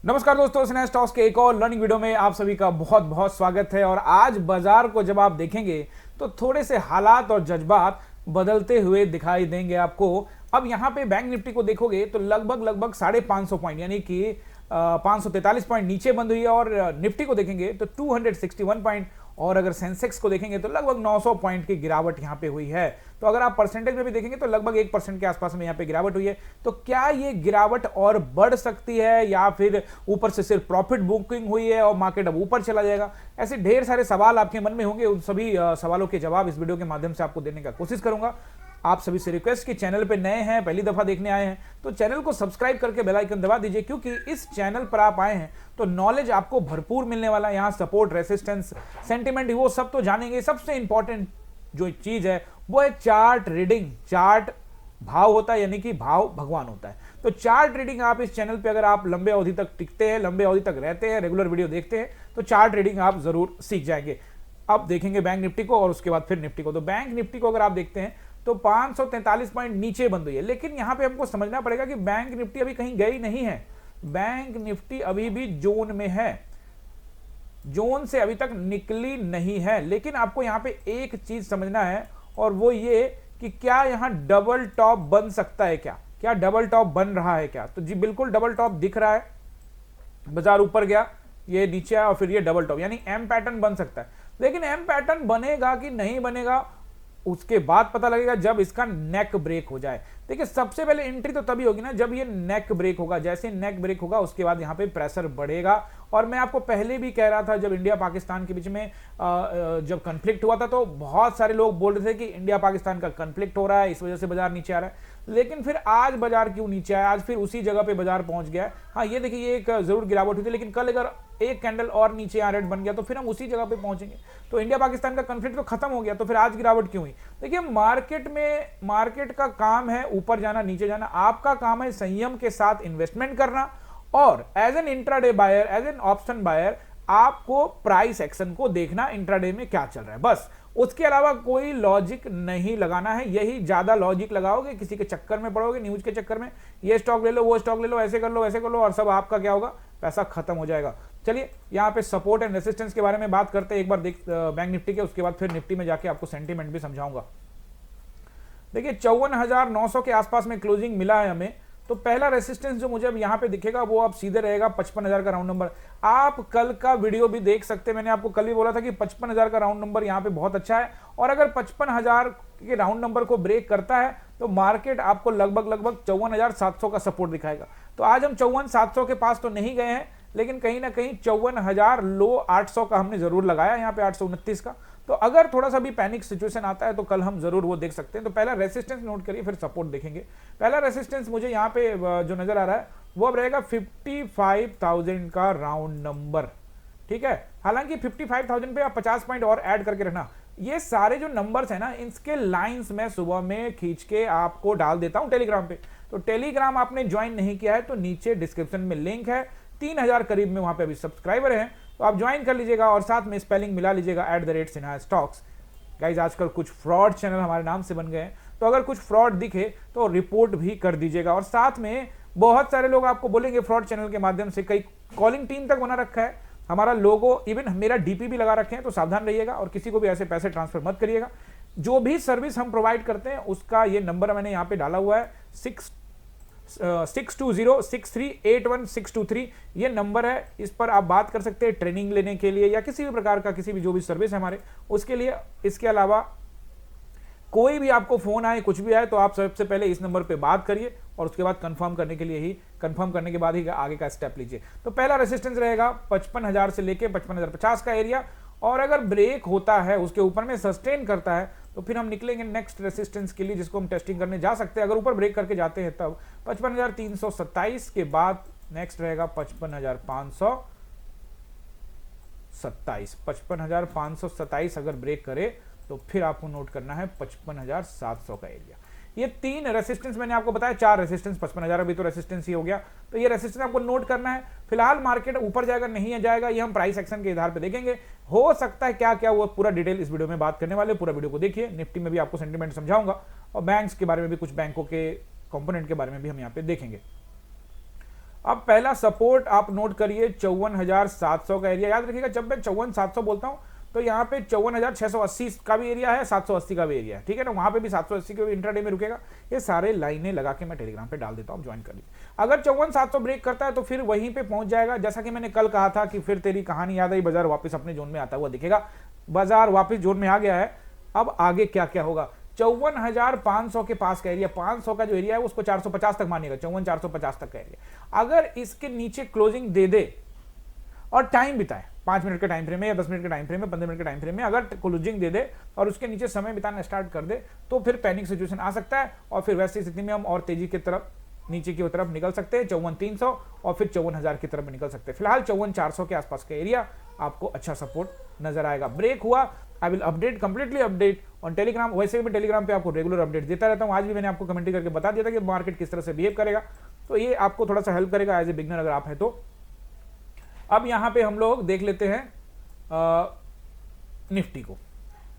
नमस्कार दोस्तों, स्नेहा स्टॉक्स के एक और लर्निंग वीडियो में आप सभी का बहुत बहुत स्वागत है। और आज बाजार को जब आप देखेंगे तो थोड़े से हालात और जज्बात बदलते हुए दिखाई देंगे आपको। अब यहाँ पे बैंक निफ्टी को देखोगे तो लगभग 550 पॉइंट यानी कि 543 पॉइंट नीचे बंद हुई है। और निफ्टी को देखेंगे तो 261 पॉइंट, और अगर सेंसेक्स को देखेंगे तो लगभग 900 पॉइंट की गिरावट यहाँ पे हुई है। तो अगर आप परसेंटेज में भी देखेंगे तो लगभग 1% के आसपास में यहाँ पे गिरावट हुई है। तो क्या ये गिरावट और बढ़ सकती है या फिर ऊपर से सिर्फ प्रॉफिट बुकिंग हुई है और मार्केट अब ऊपर चला जाएगा? ऐसे ढेर सारे सवाल आपके मन में होंगे। उन सभी सवालों के जवाब इस वीडियो के माध्यम से आपको देने का कोशिश करूंगा। आप सभी से रिक्वेस्ट कि चैनल पे नए हैं, पहली दफा देखने आए हैं तो चैनल को सब्सक्राइब करके बेल आइकन दबा दीजिए, क्योंकि इस चैनल पर आप आए हैं तो नॉलेज आपको भरपूर मिलने वाला है। यहाँ सपोर्ट, रेसिस्टेंस, सेंटिमेंट, वो सब तो जानेंगे। सबसे इंपॉर्टेंट जो चीज है वो है चार्ट रीडिंग। चार्ट भाव होता है, यानी कि भाव भगवान होता है। तो चार्ट रीडिंग आप इस चैनल पे अगर आप लंबे अवधि तक टिकते हैं, लंबे अवधि तक रहते हैं, रेगुलर वीडियो देखते हैं तो चार्ट रीडिंग आप जरूर सीख जाएंगे। अब देखेंगे बैंक निफ्टी को और उसके बाद फिर निफ्टी को। तो बैंक निफ्टी को अगर आप देखते हैं तो 543 पॉइंट नीचे बंद हुई है, लेकिन यहां पे हमको समझना पड़ेगा कि बैंक निफ्टी अभी कहीं गई नहीं है। बैंक निफ्टी अभी भी जोन में है, जोन से अभी तक निकली नहीं है। लेकिन आपको यहां पे एक चीज समझना है और वो ये कि क्या यहां डबल टॉप बन सकता है? क्या डबल टॉप बन रहा है क्या? तो जी बिल्कुल डबल टॉप दिख रहा है। बाजार ऊपर गया, ये नीचे आया और फिर ये डबल टॉप, यानी एम पैटर्न बन सकता है। लेकिन एम पैटर्न बनेगा कि नहीं बनेगा उसके बाद पता लगेगा जब इसका नेक ब्रेक हो जाए। देखिए, सबसे पहले एंट्री तो तभी होगी ना जब ये नेक ब्रेक होगा। जैसे नेक ब्रेक होगा उसके बाद यहाँ पे प्रेशर बढ़ेगा। और मैं आपको पहले भी कह रहा था, जब इंडिया पाकिस्तान के बीच में जब कन्फ्लिक्ट हुआ था तो बहुत सारे लोग बोल रहे थे कि इंडिया पाकिस्तान का कन्फ्लिक्ट हो रहा है, इस वजह से बाजार नीचे आ रहा है। लेकिन फिर आज बाजार क्यों नीचे आया? आज फिर उसी जगह पे बाजार पहुंच गया है। हाँ, ये देखिए, ये एक जरूर गिरावट हुई थी, लेकिन कल अगर एक कैंडल और नीचे रेड बन गया तो फिर हम उसी जगह पे पहुंचेंगे। तो इंडिया पाकिस्तान का कन्फ्लिक्ट तो खत्म हो गया, तो फिर आज गिरावट क्यों हुई? देखिए, मार्केट का काम है ऊपर जाना, नीचे जाना। आपका काम है संयम के साथ इन्वेस्टमेंट करना। और as an intraday buyer, as an option buyer, आपको प्राइस एक्शन को देखना, इंट्राडे में क्या चल रहा है, बस। उसके अलावा कोई लॉजिक नहीं लगाना है। यही ज्यादा लॉजिक लगाओगे, किसी के चक्कर में पड़ोगे, न्यूज के चक्कर में, ये स्टॉक ले लो, वो स्टॉक ले लो, ऐसे कर लो, ऐसे कर लो, और सब आपका क्या होगा, पैसा खत्म हो जाएगा। चलिए, यहाँ पे सपोर्ट एंड रेसिस्टेंस के बारे में बात करते हैं एक बार बैंक निफ्टी के, उसके बाद फिर निफ्टी में जाके आपको सेंटीमेंट भी समझाऊंगा। देखिए, 54,900 के आसपास में क्लोजिंग मिला है हमें। तो पहला रेसिस्टेंस जो मुझे अब यहाँ पे दिखेगा वो अब सीधे रहेगा 55,000 का राउंड नंबर। आप कल का वीडियो भी देख सकते हैं, मैंने आपको कल भी बोला था कि 55,000 का राउंड नंबर यहाँ पे बहुत अच्छा है। और अगर 55,000 के राउंड नंबर को ब्रेक करता है तो मार्केट आपको लगभग 54,700 का सपोर्ट दिखाएगा। तो आज हम 54,700 के पास तो नहीं गए हैं, लेकिन कहीं ना कहीं 54,000 लो 800 का हमने जरूर लगाया, यहाँ पे 829 का। तो अगर थोड़ा सा भी पैनिक सिचुएशन आता है तो कल हम जरूर वो देख सकते हैं। तो पहला रेसिस्टेंस नोट करिए, फिर सपोर्ट देखेंगे। पहला रेसिस्टेंस मुझे यहाँ पे जो नजर आ रहा है वो अब रहेगा 55,000 का राउंड नंबर, ठीक है। हालांकि 55,000 पे आप 50 पॉइंट और ऐड करके रखना। ये सारे जो नंबर्स है ना, इसके लाइंस में सुबह में खींच के आपको डाल देता हूं टेलीग्राम पे। तो टेलीग्राम आपने ज्वाइन नहीं किया है तो नीचे डिस्क्रिप्शन में लिंक है, 3,000 करीब में वहां पे अभी सब्सक्राइबर हैं, तो आप ज्वाइन कर लीजिएगा और साथ में स्पेलिंग मिला लीजिएगा @सिन्हा स्टॉक्स। गाइज, आजकल कुछ फ्रॉड चैनल हमारे नाम से बन गए हैं, तो अगर कुछ फ्रॉड दिखे तो रिपोर्ट भी कर दीजिएगा। और साथ में बहुत सारे लोग आपको बोलेंगे फ्रॉड चैनल के माध्यम से, कई कॉलिंग टीम तक बना रखा है, हमारा लोगो, इवन मेरा डीपी भी लगा रखे हैं। तो सावधान रहिएगा और किसी को भी ऐसे पैसे ट्रांसफर मत करिएगा। जो भी सर्विस हम प्रोवाइड करते हैं उसका ये नंबर मैंने यहाँ पे डाला हुआ है, 6206381623 ये नंबर है। इस पर आप बात कर सकते हैं ट्रेनिंग लेने के लिए या किसी भी प्रकार का किसी भी जो भी सर्विस है हमारे, उसके लिए। इसके अलावा कोई भी आपको फोन आए, कुछ भी आए, तो आप सबसे पहले इस नंबर पे बात करिए और उसके बाद कंफर्म करने के बाद ही आगे का स्टेप लीजिए। तो पहला रेसिस्टेंस रहेगा 55,000 से लेके 55,050 का एरिया। और अगर ब्रेक होता है, उसके ऊपर में सस्टेन करता है, तो फिर हम निकलेंगे नेक्स्ट रेसिस्टेंस के लिए, जिसको हम टेस्टिंग करने जा सकते हैं। अगर ऊपर ब्रेक करके जाते हैं तब 55,327 के बाद नेक्स्ट रहेगा 55,527। 55,527 अगर ब्रेक करे तो फिर आपको नोट करना है 55,700 का एरिया। ये 3 रेसिस्टेंस मैंने आपको बताया, 4 रेसिस्टेंस, 55,000 अभी तो रेसिस्टेंस ही हो गया। तो ये रेसिस्टेंस आपको नोट करना है। फिलहाल मार्केट ऊपर जाएगा नहीं जाएगा ये हम प्राइस एक्शन के आधार पे देखेंगे। हो सकता है क्या क्या वो पूरा डिटेल इस वीडियो में बात करने वाले, पूरा वीडियो को देखिए। निफ्टी में भी आपको सेंटीमेंट समझाऊंगा और बैंक्स के बारे में भी, कुछ बैंकों के कंपोनेंट के बारे में भी हम यहाँ पे देखेंगे। अब पहला सपोर्ट आप नोट करिए 54,700 का एरिया। याद रखिएगा जब मैं 54,700 बोलता हूं तो यहाँ पे 54,680 का भी एरिया है, 780 का भी एरिया है, ठीक है ना। वहां पे भी 780 के भी इंट्राडे में रुकेगा। ये सारे लाइनें लगा के मैं टेलीग्राम पे डाल देता हूँ, ज्वाइन कर लीजिए। अगर 54,700 ब्रेक करता है तो फिर वहीं पे पहुंच जाएगा। जैसा कि मैंने कल कहा था कि फिर तेरी कहानी याद आई, बाजार वापस अपने जोन में आता हुआ दिखेगा। बाजार वापस जोन में आ गया है। अब आगे क्या क्या होगा, 54,500 के पास का एरिया, 500 का जो एरिया है उसको 450 तक मानिएगा, 54,450 तक का एरिया। अगर इसके नीचे क्लोजिंग दे दे और टाइम बिताए, 5 मिनट के टाइम फ्रेम में या 10 मिनट के टाइम फ्रेम में, 15 मिनट के टाइम फ्रेम में अगर क्लोजिंग दे दे और उसके नीचे समय बिताना स्टार्ट कर दे तो फिर पैनिक सिचुएशन आ सकता है और फिर वैसी स्थिति में हम और तेजी की तरफ, नीचे की तरफ निकल सकते हैं 54,300 और फिर 54,000 की तरफ निकल सकते हैं। फिलहाल 54,400 के आसपास का एरिया आपको अच्छा सपोर्ट नजर आएगा। ब्रेक हुआ, I will update, completely update on Telegram. वैसे भी टेलीग्राम पे आपको रेगुलर अपडेट देता रहता हूं। आज भी मैंने आपको कमेंट्री करके बता दिया था कि मार्केट किस तरह से बिहेव करेगा, तो ये आपको थोड़ा सा हेल्प करेगा एज ए बिगनर अगर आप है तो। अब यहां पे हम लोग देख लेते हैं निफ्टी को।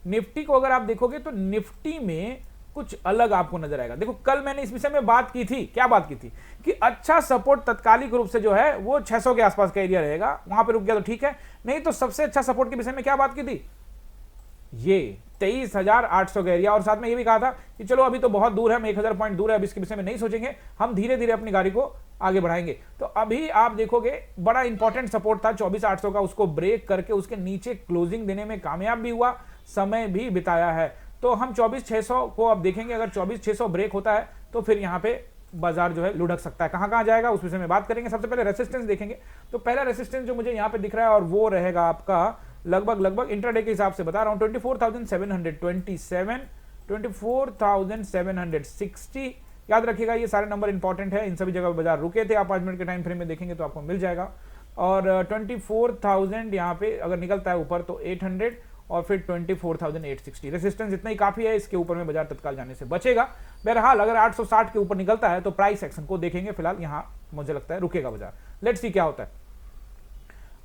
निफ्टी को अगर आप देखोगे तो निफ्टी में कुछ अलग आपको नजर आएगा। देखो कल मैंने इस विषय में बात की थी, क्या बात की थी कि अच्छा सपोर्ट तत्कालिक रूप से जो है वो 600 के आसपास का एरिया रहेगा, वहां पे रुक गया तो ठीक है, नहीं तो सबसे अच्छा सपोर्ट के विषय में क्या बात की थी, ये 23,800 का एरिया। और साथ में ये भी कहा था कि चलो अभी तो बहुत दूर है, हम 1,000 पॉइंट दूर है, अब इसके विषय में नहीं सोचेंगे, हम धीरे धीरे अपनी गाड़ी को आगे बढ़ाएंगे। तो अभी आप देखोगे बड़ा इंपॉर्टेंट सपोर्ट था 24,800 का, उसको ब्रेक करके उसके नीचे क्लोजिंग देने में कामयाब भी हुआ, समय भी बिताया है। तो हम 24,600 को अब देखेंगे। अगर 24,600 ब्रेक होता है तो फिर यहाँ पे बाजार जो है लुढ़क सकता है। कहां जाएगा उस विषय में बात करेंगे। सबसे पहले रेसिस्टेंस देखेंगे। तो पहला रेसिस्टेंस जो मुझे यहाँ पे दिख रहा है और वो रहेगा आपका लगभग इंट्राडे के हिसाब से बता रहा हूं 24,727, 24,760। याद रखिएगा ये सारे नंबर इंपॉर्टेंट है, इन सभी जगह बाजार रुके थे। आप 5 मिनट के टाइम फ्रेम में देखेंगे तो आपको मिल जाएगा। और 24,000 यहाँ पे अगर निकलता है ऊपर तो 800 और फिर 24,860 रेसिस्टेंस इतना ही काफी है, इसके ऊपर में बाजार तत्काल जाने से बचेगा। बहरहाल अगर 860 के ऊपर निकलता है तो प्राइस एक्शन को देखेंगे। फिलहाल यहां मुझे लगता है रुकेगा बाजार, लेट्स सी क्या होता है।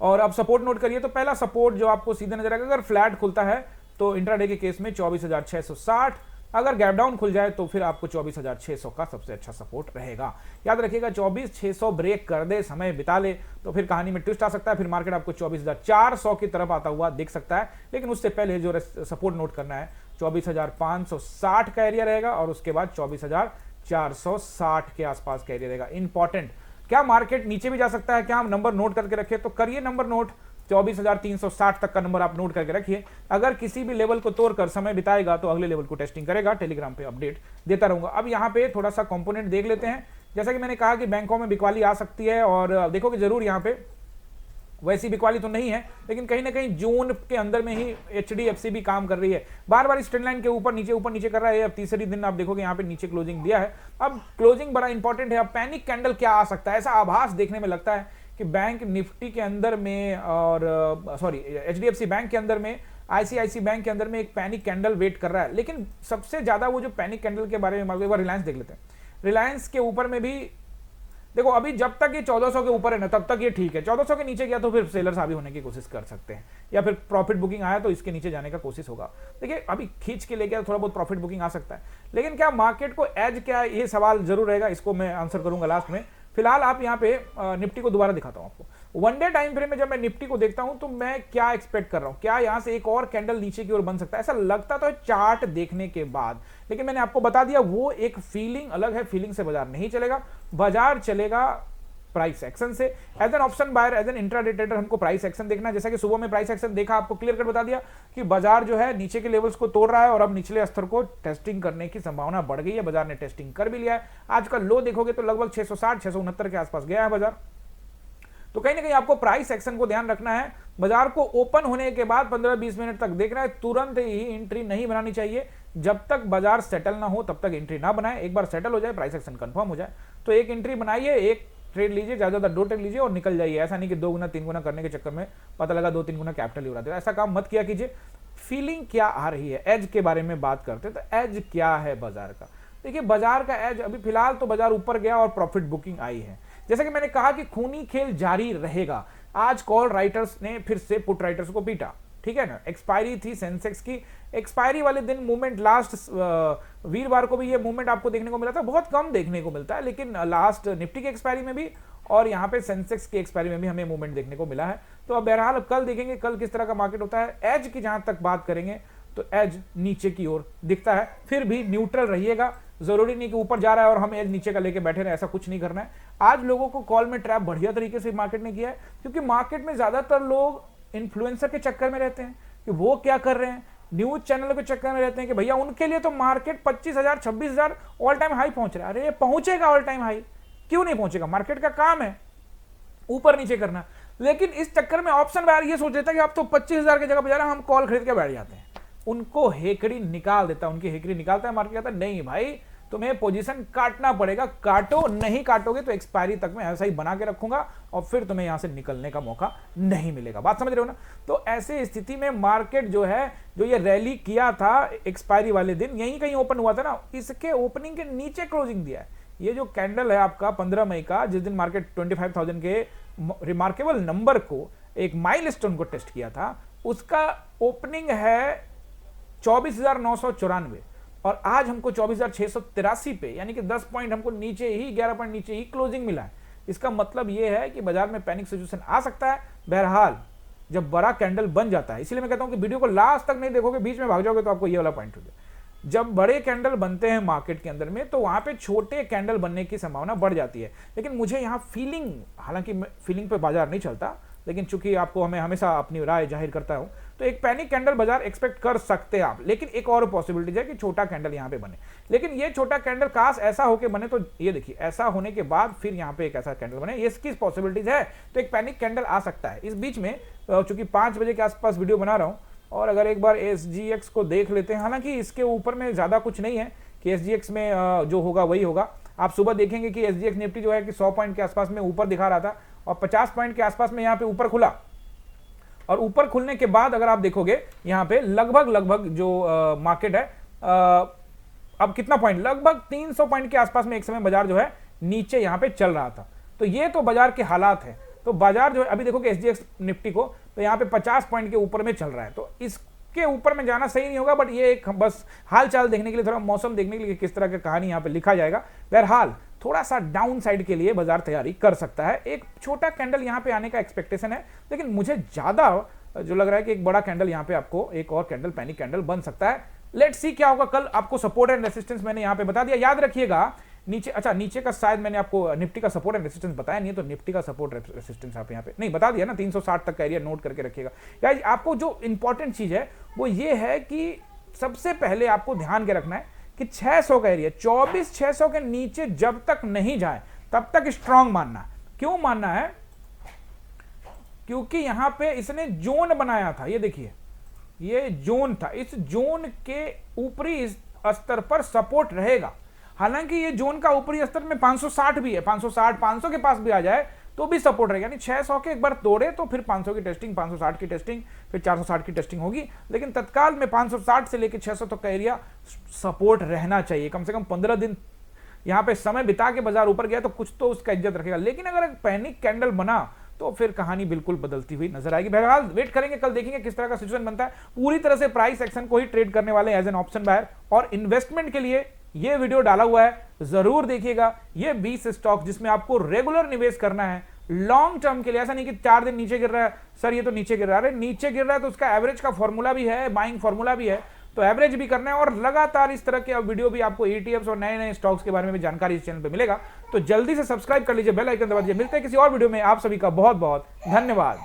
और अब सपोर्ट नोट करिए। तो पहला सपोर्ट जो आपको सीधे नजर आएगा, अगर फ्लैट खुलता है तो इंट्राडे के केस में 24,660, अगर गैप डाउन खुल जाए तो फिर आपको 24,600 का सबसे अच्छा सपोर्ट रहेगा। याद रखिएगा 24,600 ब्रेक कर दे, समय बिता ले तो फिर कहानी में ट्विस्ट आ सकता है, फिर मार्केट आपको 24,400 की तरफ आता हुआ दिख सकता है। लेकिन उससे पहले जो सपोर्ट नोट करना है 24,560 का एरिया रहेगा और उसके बाद 24,460 के आसपास का एरिया रहेगा। इंपॉर्टेंट, क्या मार्केट नीचे भी जा सकता है, क्या हम नंबर नोट करके रखें तो करिए नंबर नोट। 24,360 तक का नंबर आप नोट करके रखिए। अगर किसी भी लेवल को तोड़कर समय बिताएगा तो अगले लेवल को टेस्टिंग करेगा। टेलीग्राम पे अपडेट देता रहूंगा। अब यहाँ पे थोड़ा सा कंपोनेंट देख लेते हैं। जैसा कि मैंने कहा कि बैंकों में बिकवाली आ सकती है और देखोगे जरूर यहाँ पे वैसी बिकवाली तो नहीं है, लेकिन कहीं ना कहीं जून के अंदर में ही HDFC भी काम कर रही है। बार बार इस ट्रेंड लाइन के ऊपर नीचे कर रहा है। अब तीसरी दिन आप देखोगे यहाँ पे नीचे क्लोजिंग दिया है। अब क्लोजिंग बड़ा इंपॉर्टेंट है। अब पैनिक कैंडल क्या आ सकता है, ऐसा आभास देखने में लगता है कि बैंक निफ्टी के अंदर में और HDFC बैंक के अंदर में, ICICI बैंक के अंदर में एक पैनिक कैंडल वेट कर रहा है। लेकिन सबसे ज्यादा वो जो पैनिक कैंडल के बारे में एक बार रिलायंस देख लेते हैं। रिलायंस के ऊपर में भी देखो, अभी जब तक ये 1400 के ऊपर है ना तब तक ये ठीक है। 1400 के नीचे गया तो फिर सेलर्स हावी होने की कोशिश कर सकते हैं, या फिर प्रॉफिट बुकिंग आया तो इसके नीचे जाने का कोशिश होगा। देखिए अभी खींच के लेके थोड़ा बहुत प्रॉफिट बुकिंग आ सकता है, लेकिन क्या मार्केट को एज क्या है, ये सवाल जरूर रहेगा। इसको मैं आंसर करूंगा लास्ट में। फिलहाल आप यहाँ पे निफ्टी को दोबारा दिखाता हूं आपको। वन डे टाइम फ्रेम में जब मैं निफ्टी को देखता हूं तो मैं क्या एक्सपेक्ट कर रहा हूं, क्या यहां से एक और कैंडल नीचे की ओर बन सकता है, ऐसा लगता तो है चार्ट देखने के बाद। लेकिन मैंने आपको बता दिया वो एक फीलिंग अलग है, फीलिंग से बाजार नहीं चलेगा। बाजार चलेगा प्राइस एक्शन से। As an option buyer, as an intraday trader हमको प्राइस एक्शन देखना है। जैसा कि सुबह में प्राइस एक्शन देखा, आपको क्लियर कट बता दिया कि बाजार जो है नीचे के लेवल्स को तोड़ रहा है और अब निचले स्तर को टेस्टिंग करने की संभावना बढ़ गई है। बाजार ने टेस्टिंग कर भी लिया है। आज का लो देखोगे तो लगभग 660 669 के आसपास गया है बाजार। तो कहीं ना कहीं आपको प्राइस एक्शन को ध्यान रखना है। बाजार को ओपन होने के बाद 15-20 मिनट तक देखना है, तुरंत ही एंट्री नहीं बनानी चाहिए। जब तक बाजार सेटल ना हो तब तक एंट्री ना बनाए। एक बार सेटल हो जाए, प्राइस एक्शन कंफर्म हो जाए तो एक एंट्री बनाइए, एक ट्रेड लीजिए, ज्यादा 2 ट्रेड लीजिए और निकल जाइए। ऐसा नहीं कि 2 गुना 3 गुना करने के चक्कर में पता लगा 2-3 गुना कैपिटल ही उड़ा दे। ऐसा काम मत किया कीजिए। फीलिंग क्या आ रही है, एज के बारे में बात करते हैं तो एज क्या है बाजार का। देखिए बाजार का एज अभी फिलहाल तो बाजार ऊपर गया और प्रॉफिट बुकिंग आई है। जैसा कि मैंने कहा कि खूनी खेल जारी रहेगा। आज कॉल राइटर्स ने फिर से पुट राइटर्स को पीटा, ठीक है ना। एक्सपायरी थी सेंसेक्स की, एक्सपायरी वाले दिन मूवमेंट लास्ट वीरवार को भी ये मूवमेंट आपको देखने को मिला था। बहुत कम देखने को मिलता है, लेकिन लास्ट निफ्टी की एक्सपायरी में भी और यहाँ पे सेंसेक्स के एक्सपायरी में भी हमें मूवमेंट देखने को मिला है। तो अब बहरहाल कल देखेंगे कल किस तरह का मार्केट होता है। एज की जहां तक बात करेंगे तो एज नीचे की ओर दिखता है, फिर भी न्यूट्रल रहिएगा, जरूरी नहीं कि ऊपर जा रहा है और हम एज नीचे का लेके बैठे रहे, ऐसा कुछ नहीं करना है। आज लोगों को कॉल में ट्रैप बढ़िया तरीके से मार्केट ने किया है, क्योंकि मार्केट में ज्यादातर लोग इन्फ्लुएंसर के चक्कर में रहते हैं कि वो क्या कर रहे हैं, न्यूज चैनल के चक्कर में रहते हैं कि भैया उनके लिए तो मार्केट 25,000 26,000 ऑल टाइम हाई पहुंच रहा है। अरे पहुंचेगा ऑल टाइम हाई, क्यों नहीं पहुंचेगा? मार्केट का काम है ऊपर नीचे करना। लेकिन इस चक्कर में ऑप्शन बायर ये सोच लेता है कि आप तो 25,000 की जगह पे जा रहे हैं, हम कॉल खरीद के बैठ जाते हैं। उनको हेकड़ी निकाल देता है, उनकी हेकड़ी निकालता है मार्केट, कहता है नहीं भाई तुम्हें पोजीशन काटना पड़ेगा, काटो, नहीं काटोगे तो एक्सपायरी तक में ऐसा ही बना के रखूंगा और फिर तुम्हें यहां से निकलने का मौका नहीं मिलेगा। बात समझ रहे हो ना? तो ऐसे स्थिति में मार्केट जो है, जो ये रैली किया था एक्सपायरी वाले दिन, यहीं कहीं ओपन हुआ था ना, इसके ओपनिंग के नीचे क्लोजिंग दिया है। ये जो कैंडल है आपका 15 मई का, जिस दिन मार्केट 25,000 के रिमार्केबल नंबर को, एक माइलस्टोन को टेस्ट किया था, उसका ओपनिंग है 24,994 और आज हमको 24,683 पे, यानी कि 10 पॉइंट हमको नीचे ही, 11 पॉइंट नीचे ही क्लोजिंग मिला है। इसका मतलब यह है कि बाजार में पैनिक सिचुएशन आ सकता है। बहरहाल जब बड़ा कैंडल बन जाता है, इसलिए मैं कहता हूं कि वीडियो को लास्ट तक नहीं देखोगे, बीच में भाग जाओगे तो आपको ये वाला पॉइंट हो जाए। जब बड़े कैंडल बनते हैं मार्केट के अंदर में, तो वहां पे छोटे कैंडल बनने की संभावना बढ़ जाती है। लेकिन मुझे यहां फीलिंग, हालांकि फीलिंग पे बाजार नहीं चलता, लेकिन चूंकि आपको हमें हमेशा अपनी राय जाहिर करता हूं, तो एक पैनिक कैंडल बाजार एक्सपेक्ट कर सकते हैं आप। लेकिन एक और पॉसिबिलिटी है कि छोटा कैंडल यहां पे बने, लेकिन ये छोटा कैंडल काश ऐसा होके बने, तो ये देखिए ऐसा होने के बाद फिर यहां पे एक ऐसा कैंडल बने, ये इसकी पॉसिबिलिटीज है। तो एक पैनिक कैंडल आ सकता है। इस बीच में चूंकि 5 बजे के आसपास वीडियो बना रहा हूं, और अगर एक बार SGX को देख लेते हैं, हालांकि इसके ऊपर में ज्यादा कुछ नहीं है कि SGX में जो होगा वही होगा। आप सुबह देखेंगे कि SGX निफ्टी जो है कि 100 पॉइंट के आसपास में ऊपर दिखा रहा था और 50 पॉइंट के आसपास में यहाँ पे ऊपर खुला, और ऊपर खुलने के बाद अगर आप देखोगे यहाँ पे लगभग जो मार्केट है, अब कितना पॉइंट, लगभग 300 पॉइंट के आसपास में एक समय बाजार जो है नीचे यहाँ पे चल रहा था। तो ये तो बाजार के हालात है। तो बाजार जो है, अभी देखोगे SGX निफ्टी को, तो यहाँ पे 50 पॉइंट के ऊपर में चल रहा है। तो इसके ऊपर में जाना सही नहीं होगा, बट ये एक बस हाल चाल देखने के लिए, थोड़ा मौसम देखने के लिए किस तरह की कहानी यहाँ पे लिखा जाएगा। बहरहाल थोड़ा सा डाउन साइड के लिए बाजार तैयारी कर सकता है। एक छोटा कैंडल यहाँ पे आने का एक्सपेक्टेशन है, लेकिन मुझे ज्यादा जो लग रहा है कि एक बड़ा कैंडल यहाँ पे आपको, एक और कैंडल, पैनिक कैंडल बन सकता है। लेट्स सी क्या होगा कल। आपको सपोर्ट एंड रेसिस्टेंस मैंने यहाँ पे बता दिया, याद रखिएगा। नीचे, अच्छा नीचे का शायद मैंने आपको निफ्टी का सपोर्ट एंड रेसिस्टेंस बताया नहीं है, तो निफ्टी का सपोर्ट रेसिस्टेंस आप यहाँ पे नहीं बता दिया ना, 360 तक का एरिया नोट करके रखिएगा। यार आपको जो इंपॉर्टेंट चीज है वो ये है कि सबसे पहले आपको ध्यान के रखना है कि 600 का एरिया, 24,600 के नीचे जब तक नहीं जाए तब तक स्ट्रांग मानना। क्यों मानना है? क्योंकि यहां पे इसने जोन बनाया था, ये देखिए ये जोन था, इस जोन के ऊपरी स्तर पर सपोर्ट रहेगा। हालांकि ये जोन का ऊपरी स्तर में 560 भी है, 560 500 के पास भी आ जाए तो भी सपोर्ट रहेगा। यानी 600 के एक बार तोड़े तो फिर 500 की टेस्टिंग, 560 की टेस्टिंग, फिर 460 की टेस्टिंग होगी। लेकिन तत्काल में 560 से लेकर 600 तक का एरिया सपोर्ट रहना चाहिए। कम से कम 15 दिन यहाँ पे समय बिता के बाजार ऊपर गया तो कुछ तो उसका इज्जत रखेगा। लेकिन अगर पैनिक कैंडल बना तो फिर कहानी बिल्कुल बदलती हुई नजर आएगी। बहरहाल वेट करेंगे, कल देखेंगे किस तरह का सिचुएशन बनता है। पूरी तरह से प्राइस एक्शन को ही ट्रेड करने वाले एज एन ऑप्शन बायर, और इन्वेस्टमेंट के लिए ये वीडियो डाला हुआ है, जरूर देखिएगा। ये 20 स्टॉक जिसमें आपको रेगुलर निवेश करना है लॉन्ग टर्म के लिए। ऐसा नहीं कि 4 दिन नीचे गिर रहा है, सर ये तो नीचे गिर रहा है, अरे नीचे गिर रहा है तो उसका एवरेज का फॉर्मूला भी है, बाइंग फॉर्मूला भी है, तो एवरेज भी करना है। और लगातार इस तरह के वीडियो भी आपको ETFs और नए नए स्टॉक्स के बारे में भी जानकारी इस चैनल पे मिलेगा। तो जल्दी से सब्सक्राइब कर लीजिए, बेल आइकन दबा दीजिए। मिलते हैं किसी और वीडियो में, आप सभी का बहुत बहुत धन्यवाद।